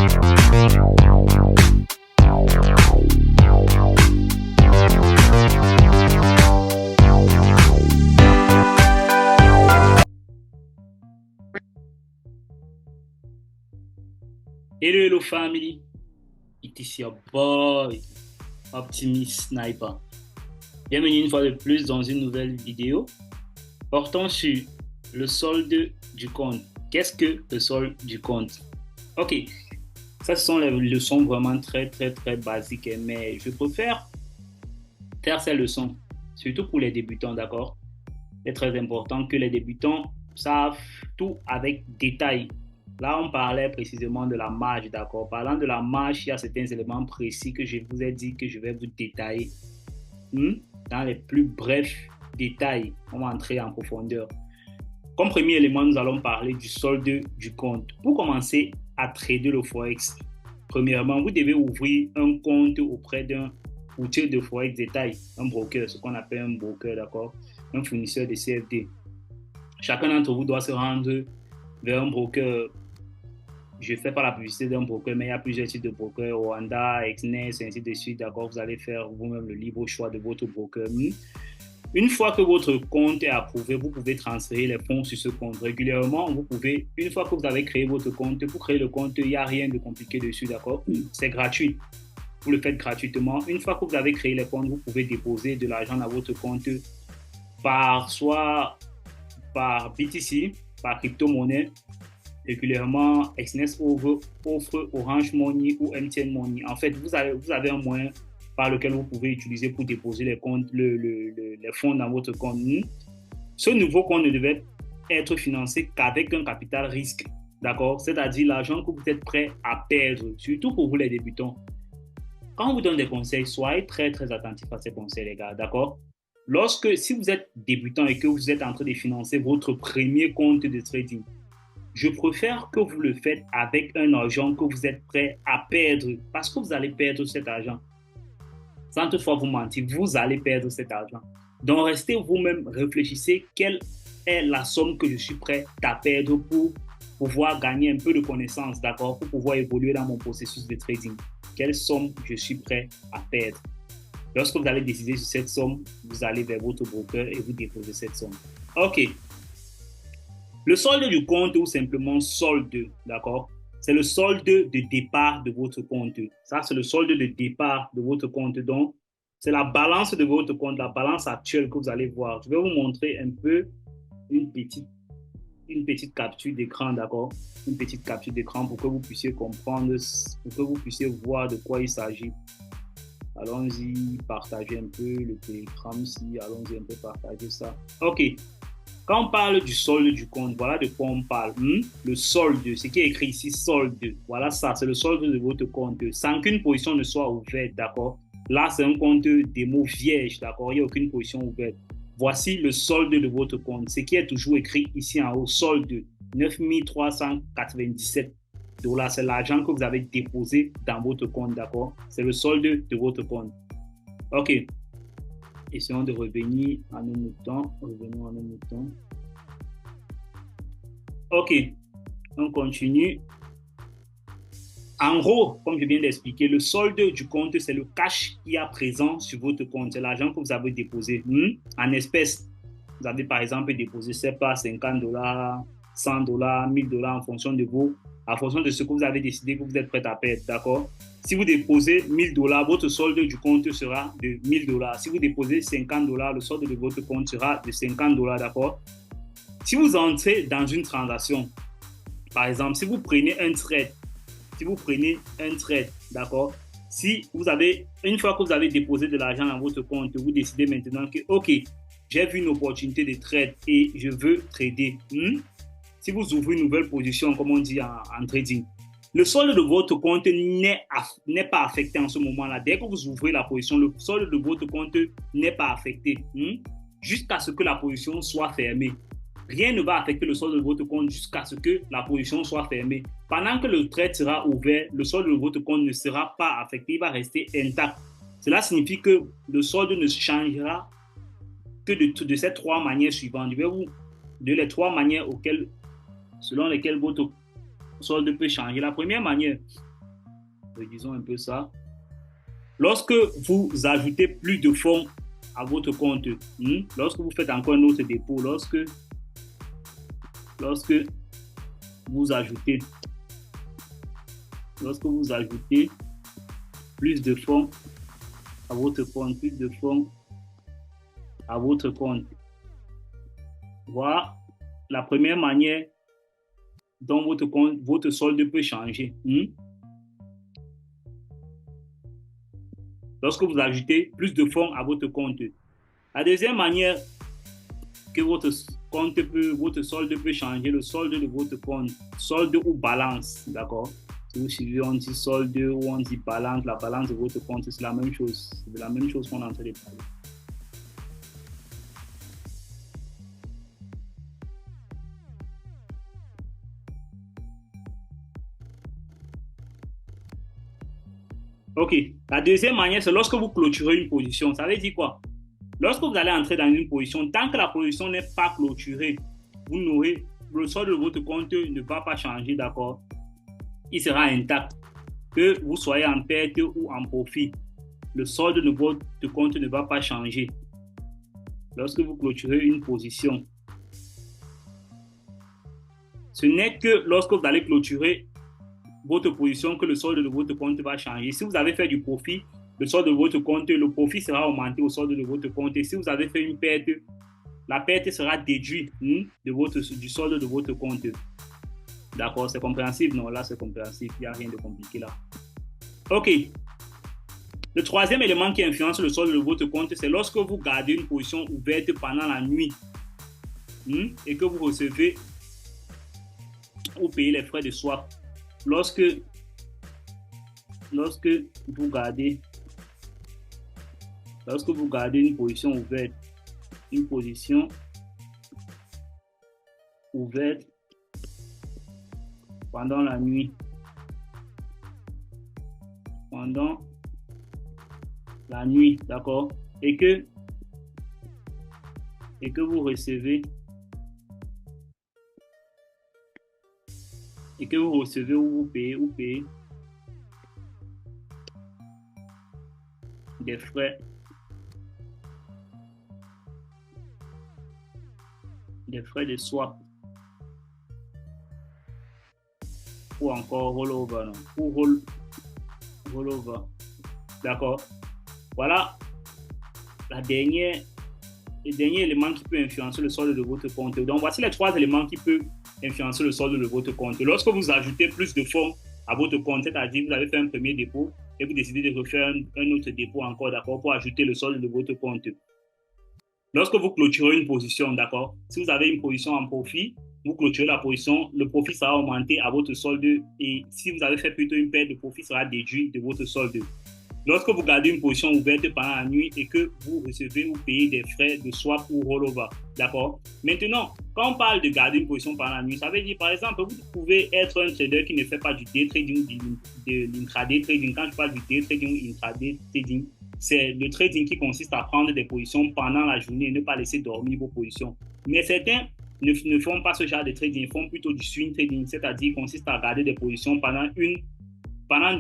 Hello, hello family, it is your boy Optimist Sniper. Bienvenue une fois de plus dans une nouvelle vidéo portant sur le solde du compte. Qu'est-ce que le solde du compte? Ok, ça ce sont les leçons vraiment très basiques, mais je préfère faire ces leçons, surtout pour les débutants, d'accord? C'est très important que les débutants savent tout avec détail. Là, on parlait précisément de la marge, d'accord? Parlant de la marge, il y a certains éléments précis que je vous ai dit que je vais vous détailler. Dans les plus brefs détails, on va entrer en profondeur. Comme premier élément, nous allons parler du solde du compte. Pour commencer à trader le Forex, premièrement, vous devez ouvrir un compte auprès d'un courtier de Forex détail, un broker, ce qu'on appelle un broker, d'accord? Un fournisseur de CFD. Chacun d'entre vous doit se rendre vers un broker. Je ne fais pas la publicité d'un broker, mais il y a plusieurs types de brokers, Oanda, Exness, ainsi de suite. D'accord, vous allez faire vous-même le libre choix de votre broker. Une fois que votre compte est approuvé, vous pouvez transférer les fonds sur ce compte. Régulièrement, vous pouvez, une fois que vous avez créé votre compte, pour créer le compte, il n'y a rien de compliqué dessus, d'accord? C'est gratuit. Vous le faites gratuitement. Une fois que vous avez créé les comptes, vous pouvez déposer de l'argent dans votre compte soit par BTC, par crypto-monnaie. Régulièrement, Exness offre Orange Money ou MTN Money. En fait, vous avez un moyen par lequel vous pouvez utiliser pour déposer les fonds dans votre compte. Ce nouveau compte ne devait être financé qu'avec un capital risque, d'accord? C'est-à-dire l'argent que vous êtes prêt à perdre, surtout pour vous les débutants. Quand on vous donne des conseils, soyez très attentifs à ces conseils, les gars, d'accord? Si vous êtes débutant et que vous êtes en train de financer votre premier compte de trading, je préfère que vous le faites avec un argent que vous êtes prêt à perdre parce que vous allez perdre cet argent. Sans toutefois vous mentir, vous allez perdre cet argent. Donc, restez vous-même, réfléchissez quelle est la somme que je suis prêt à perdre pour pouvoir gagner un peu de connaissances, d'accord, pour pouvoir évoluer dans mon processus de trading. Quelle somme je suis prêt à perdre. Lorsque vous allez décider sur cette somme, vous allez vers votre broker et vous déposez cette somme. Ok. Le solde du compte ou simplement solde, d'accord? C'est le solde de départ de votre compte. Ça, c'est le solde de départ de votre compte. Donc, c'est la balance de votre compte, la balance actuelle que vous allez voir. Je vais vous montrer un peu une petite capture d'écran, d'accord? Une petite capture d'écran pour que vous puissiez comprendre, pour que vous puissiez voir de quoi il s'agit. Allons-y, partager un peu le télégramme ici. Allons-y un peu partager ça. OK. Quand on parle du solde du compte, voilà de quoi on parle. Le solde, ce qui est écrit ici, solde. Voilà ça, c'est le solde de votre compte. Sans qu'une position ne soit ouverte, d'accord? Là, c'est un compte démo vierge, d'accord? Il n'y a aucune position ouverte. Voici le solde de votre compte. Ce qui est toujours écrit ici en haut, solde, 9 397 $. C'est l'argent que vous avez déposé dans votre compte, d'accord? C'est le solde de votre compte. OK. Essayons de revenir à nos moutons. Revenons à nos moutons. OK, on continue. En gros, comme je viens d'expliquer, le solde du compte, c'est le cash qui est présent sur votre compte. C'est l'argent que vous avez déposé en espèces. Vous avez par exemple déposé, c'est pas $50, $100, $1000 en fonction de ce que vous avez décidé que vous êtes prêt à perdre, d'accord? Si vous déposez $1000, votre solde du compte sera de $1000. Si vous déposez $50, le solde de votre compte sera de $50, d'accord? Si vous entrez dans une transaction, par exemple, si vous prenez un trade, d'accord? Si vous avez, une fois que vous avez déposé de l'argent dans votre compte, vous décidez maintenant que, OK, j'ai vu une opportunité de trade et je veux trader. Si vous ouvrez une nouvelle position, comme on dit en trading, le solde de votre compte n'est pas affecté en ce moment-là. Dès que vous ouvrez la position, le solde de votre compte n'est pas affecté jusqu'à ce que la position soit fermée. Rien ne va affecter le solde de votre compte jusqu'à ce que la position soit fermée. Pendant que le trade sera ouvert, le solde de votre compte ne sera pas affecté, il va rester intact. Cela signifie que le solde ne changera que de ces trois manières suivantes. Je vais vous donner les trois manières selon lesquelles votre solde peut changer. La première manière, Réduisons un peu ça. Lorsque vous ajoutez plus de fonds à votre compte, lorsque vous faites encore un autre dépôt, lorsque vous ajoutez, lorsque vous ajoutez plus de fonds à votre compte, plus de fonds à votre compte. Voilà la première manière dont votre compte, votre solde peut changer. Lorsque vous ajoutez plus de fonds à votre compte. La deuxième manière que votre compte peut, votre solde peut changer, le solde de votre compte, solde ou balance, d'accord? Si vous suivez, on dit solde ou on dit balance, la balance de votre compte, c'est la même chose. C'est de la même chose qu'on est en train de parler. OK. La deuxième manière, c'est lorsque vous clôturez une position. Ça veut dire quoi? Lorsque vous allez entrer dans une position, tant que la position n'est pas clôturée, vous n'aurez, le solde de votre compte ne va pas changer, d'accord? Il sera intact. Que vous soyez en perte ou en profit, le solde de votre compte ne va pas changer. Lorsque vous clôturez une position, ce n'est que lorsque vous allez clôturer votre position que le solde de votre compte va changer. Si vous avez fait du profit, le solde de votre compte, le profit sera augmenté au solde de votre compte. Et si vous avez fait une perte, la perte sera déduite du solde de votre compte. D'accord, c'est compréhensible? Non, là c'est compréhensible, il n'y a rien de compliqué là. OK. Le troisième élément qui influence le solde de votre compte, c'est lorsque vous gardez une position ouverte pendant la nuit et que vous recevez ou payez les frais de swap. Lorsque vous gardez une position ouverte pendant la nuit, d'accord, et que vous recevez ou vous payez des frais de swap ou encore rollover, rollover. D'accord. Voilà le dernier élément qui peut influencer le solde de votre compte. Donc, voici les trois éléments qui peuvent influencer le solde de votre compte. Lorsque vous ajoutez plus de fonds à votre compte, c'est-à-dire vous avez fait un premier dépôt et vous décidez de refaire un autre dépôt encore, d'accord, pour ajouter le solde de votre compte. Lorsque vous clôturez une position, d'accord, si vous avez une position en profit, vous clôturez la position, le profit sera augmenté à votre solde et si vous avez fait plutôt une perte, de profit sera déduit de votre solde. Lorsque vous gardez une position ouverte pendant la nuit et que vous recevez ou payez des frais de swap ou rollover, d'accord? Maintenant, quand on parle de garder une position pendant la nuit, ça veut dire, par exemple, vous pouvez être un trader qui ne fait pas du day trading ou de l'intraday trading. Quand je parle du day trading ou intraday trading, c'est le trading qui consiste à prendre des positions pendant la journée et ne pas laisser dormir vos positions. Mais certains ne font pas ce genre de trading, ils font plutôt du swing trading, c'est-à-dire consiste à garder des positions pendant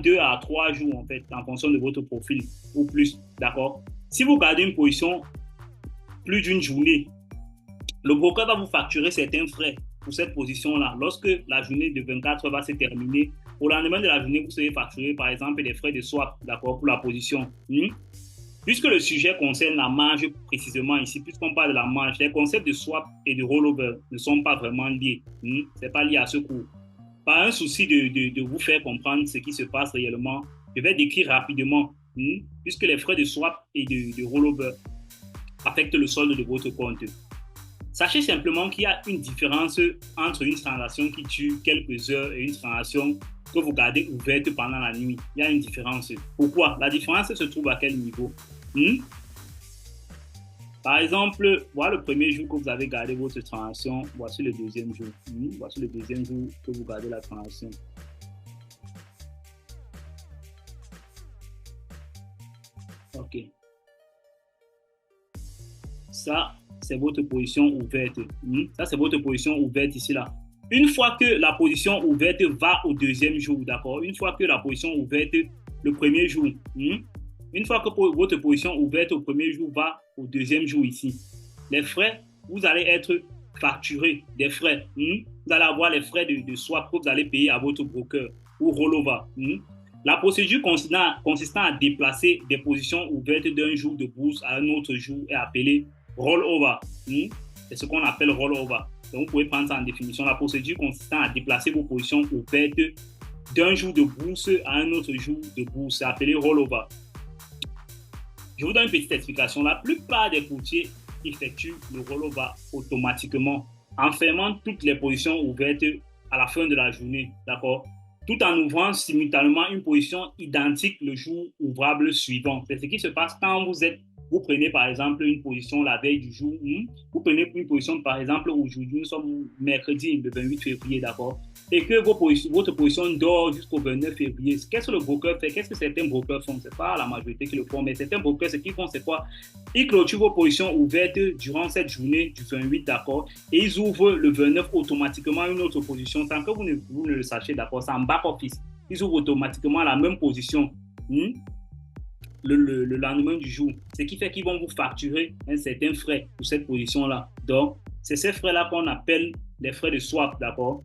2 à 3 jours, en fait, en fonction de votre profil ou plus, d'accord? Si vous gardez une position plus d'une journée, le broker va vous facturer certains frais pour cette position-là. Lorsque la journée de 24 heures va se terminer, au lendemain de la journée, vous serez facturé, par exemple, des frais de swap, d'accord, pour la position. Puisque le sujet concerne la marge précisément ici, puisqu'on parle de la marge, les concepts de swap et de rollover ne sont pas vraiment liés. Ce n'est pas lié à ce cours. Par un souci de vous faire comprendre ce qui se passe réellement, je vais décrire rapidement, puisque les frais de swap et de rollover affectent le solde de votre compte. Sachez simplement qu'il y a une différence entre une transaction qui dure quelques heures et une transaction que vous gardez ouverte pendant la nuit. Il y a une différence. Pourquoi? La différence se trouve à quel niveau? Par exemple, voilà le premier jour que vous avez gardé votre transaction, voici le deuxième jour. Voici le deuxième jour que vous gardez la transaction. OK. Ça, c'est votre position ouverte. Ça, c'est votre position ouverte ici, là. Une fois que la position ouverte va au deuxième jour, d'accord? Une fois que la position ouverte le premier jour, une fois que votre position ouverte au premier jour va au deuxième jour ici, les frais, vous allez être facturé des frais. Vous allez avoir les frais de swap que vous allez payer à votre broker ou rollover. La procédure consistant à déplacer des positions ouvertes d'un jour de bourse à un autre jour est appelée rollover. C'est ce qu'on appelle rollover. Donc, vous pouvez prendre ça en définition. La procédure consistant à déplacer vos positions ouvertes d'un jour de bourse à un autre jour de bourse est appelée rollover. Je vous donne une petite explication. La plupart des courtiers effectuent le rollover automatiquement en fermant toutes les positions ouvertes à la fin de la journée, d'accord? Tout en ouvrant simultanément une position identique le jour ouvrable suivant. C'est ce qui se passe quand vous prenez par exemple une position la veille du jour, vous prenez une position par exemple aujourd'hui, nous sommes mercredi le 28 février, d'accord, et que votre position dort jusqu'au 29 février. Qu'est-ce que le broker fait? Qu'est-ce que certains brokers font? C'est pas la majorité qui le font, mais certains brokers, ce qu'ils font, c'est quoi? Ils clôturent vos positions ouvertes durant cette journée du 28, d'accord, et ils ouvrent le 29 automatiquement une autre position sans que vous ne le sachiez, d'accord, c'est en back-office. Ils ouvrent automatiquement la même position. Le lendemain du jour. Ce qui fait qu'ils vont vous facturer un certain frais pour cette position-là. Donc, c'est ces frais-là qu'on appelle les frais de swap, d'accord?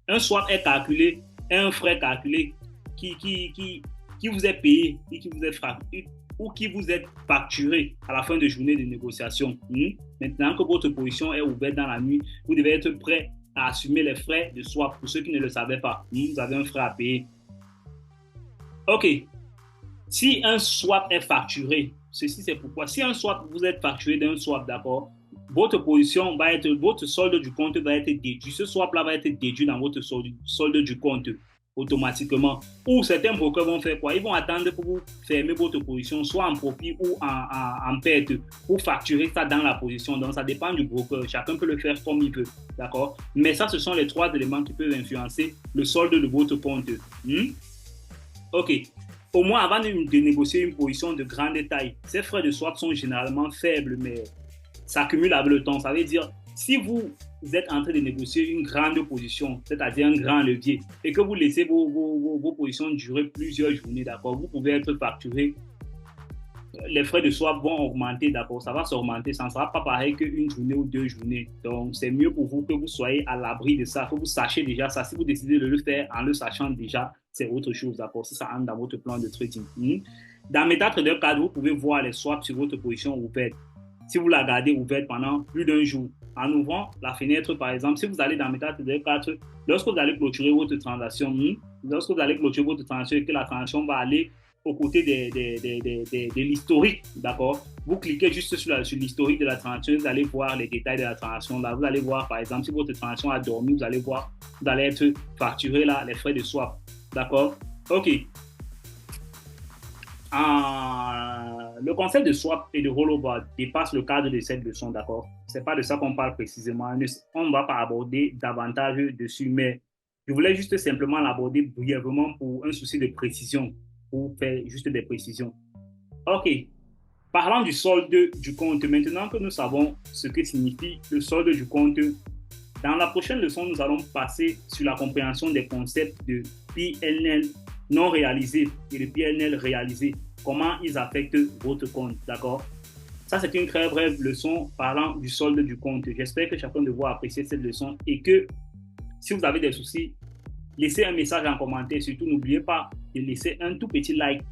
Un swap est calculé, un frais calculé qui vous est payé et qui vous est facturé ou qui vous est facturé à la fin de journée de négociation. Maintenant que votre position est ouverte dans la nuit, vous devez être prêt à assumer les frais de swap. Pour ceux qui ne le savaient pas, vous avez un frais à payer. OK. Si un swap est facturé, ceci c'est pourquoi. Si un swap, vous êtes facturé d'un swap, d'accord, votre position va être, votre solde du compte va être déduit. Ce swap-là va être déduit dans votre solde du compte automatiquement. Ou certains brokers vont faire quoi? Ils vont attendre pour vous fermer votre position, soit en profit ou en perte, pour facturer ça dans la position. Donc, ça dépend du broker. Chacun peut le faire comme il veut, d'accord? Mais ça, ce sont les trois éléments qui peuvent influencer le solde de votre compte. OK. Au moins, avant de négocier une position de grande taille, ces frais de swap sont généralement faibles, mais s'accumulent avec le temps. Ça veut dire, si vous êtes en train de négocier une grande position, c'est-à-dire un grand levier, et que vous laissez vos positions durer plusieurs journées, d'accord, vous pouvez être facturé. Les frais de swap vont augmenter, d'accord, ça va s'augmenter, ça ne sera pas pareil qu'une journée ou 2 journées. Donc, c'est mieux pour vous que vous soyez à l'abri de ça, que vous sachiez déjà ça. Si vous décidez de le faire en le sachant déjà, c'est autre chose, d'accord, si ça entre dans votre plan de trading. Dans MetaTrader 4, vous pouvez voir les swaps sur votre position ouverte. Si vous la gardez ouverte pendant plus d'un jour, en ouvrant la fenêtre, par exemple, si vous allez dans MetaTrader 4, lorsque vous allez clôturer votre transaction, et que la transaction va aller aux côtés de l'historique, d'accord? Vous cliquez juste sur l'historique de la transaction, vous allez voir les détails de la transaction. Là, vous allez voir, par exemple, si votre transaction a dormi, vous allez être facturé là, les frais de swap. D'accord? OK. Le concept de swap et de rollover dépasse le cadre de cette leçon, d'accord? Ce n'est pas de ça qu'on parle précisément. On ne va pas aborder davantage dessus, mais je voulais juste simplement l'aborder brièvement pour un souci de précision, pour faire juste des précisions. OK. Parlant du solde du compte, maintenant que nous savons ce que signifie le solde du compte, dans la prochaine leçon, nous allons passer sur la compréhension des concepts de PNL non réalisé et de PNL réalisé, comment ils affectent votre compte, d'accord? Ça, c'est une très brève leçon parlant du solde du compte. J'espère que chacun de vous a apprécié cette leçon et que si vous avez des soucis, laissez un message en commentaire. Surtout, n'oubliez pas de laisser un tout petit like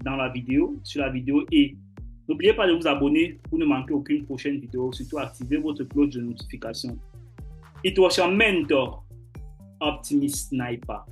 dans la vidéo, sur la vidéo, et n'oubliez pas de vous abonner pour ne manquer aucune prochaine vidéo. Surtout, activez votre cloche de notification. It was your mentor, Optimist Sniper.